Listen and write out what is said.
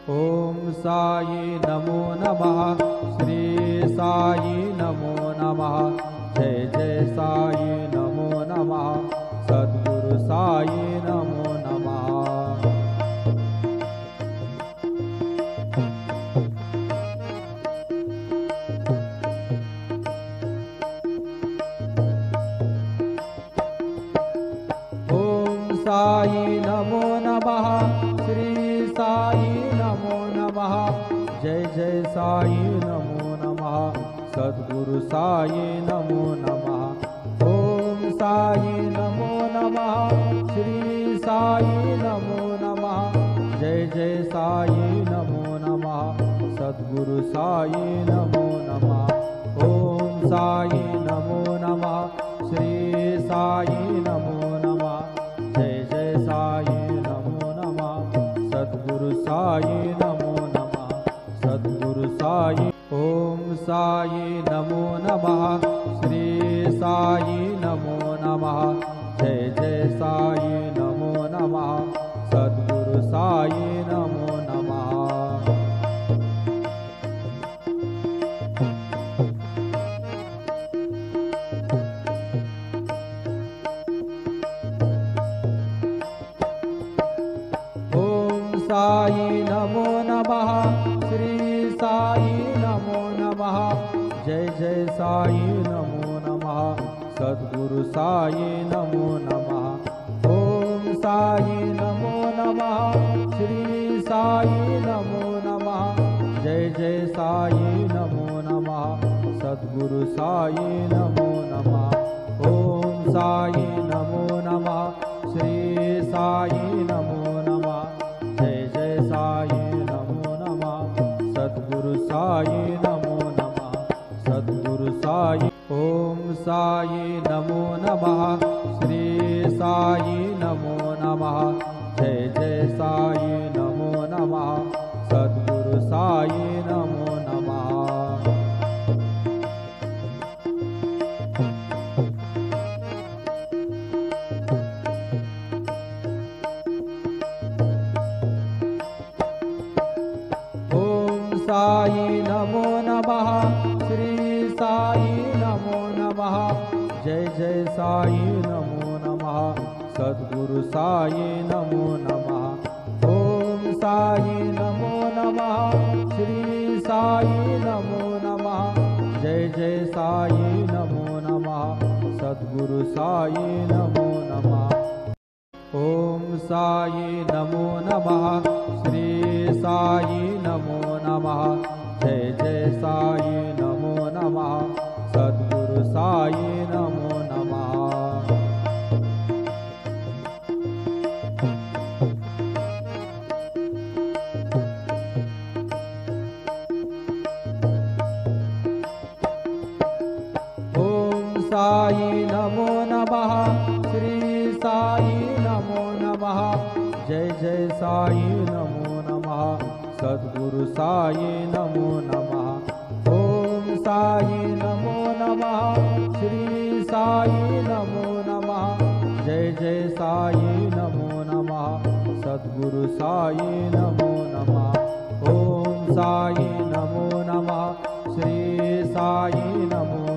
ओम साई नमो नमः। श्री साई नमो नमः। जय जय साई नमो नमः। सद्गुरु साई नमो नमः। ओम साई नमो नमः। श्री साई नमो नमः। जय जय साई नमो नमः। सद्गुरु साई नमो नमः। ओम साई नमो नमः। श्री साई नमो नमः। जय जय साई नमो नमः। सद्गुरु साई नमो नमः। ओम साई नमो नमः। श्री साई नमो नमः। जय जय साई नमो नमः। सद्गुरु साई नमो नमः। सद्गुरु साई। ओम साई नमो नमः। श्री साई नमो नमः। जय जय साई नमो नमः। सद्गुरु साई नमो नमः। साई नमो नमः। श्री साई नमो नमः। जय जय साई नमो नमः। सद्गुरु साई नमो नमः। ओम साई नमो नमः। श्री साई नमो नमः। जय जय साई नमो नमः। सद्गुरु साई नमो नमः। ओम साई नमो नमः। श्री साई नमो नमः। जय जय साई नमो नमः। सद्गुरु साई नमो नमः। सद्गुरु साई। ओम साई नमो नमः। श्री साई नमो नमः। जय जय साई नमो नमः। सद्गुरु साई नमो नमः। साई नमो नमः। श्री साई नमो नमः। जय जय साई नमो नमः। सद्गुरु साई नमो नमः। ओम साई नमो नमः। श्री साई नमो नमः। जय जय साई नमो नमः। सद्गुरु साई नमो नमः। ओम साई नमो नमः। श्री साई नमो नमः। जय जय साई नमो नमः। सद्गुरु साई नमो नमः। ओम साई नमो नमः। श्री साई नमो नमः। जय जय साई नमो नमः। सद्गुरु साई नमो नमः। ओम साई नमो नमः। श्री साई नमो नमः। जय जय साई नमो नमः। सद्गुरु साई नमो नमः। ओम साई नमो नमः। श्री साई नमो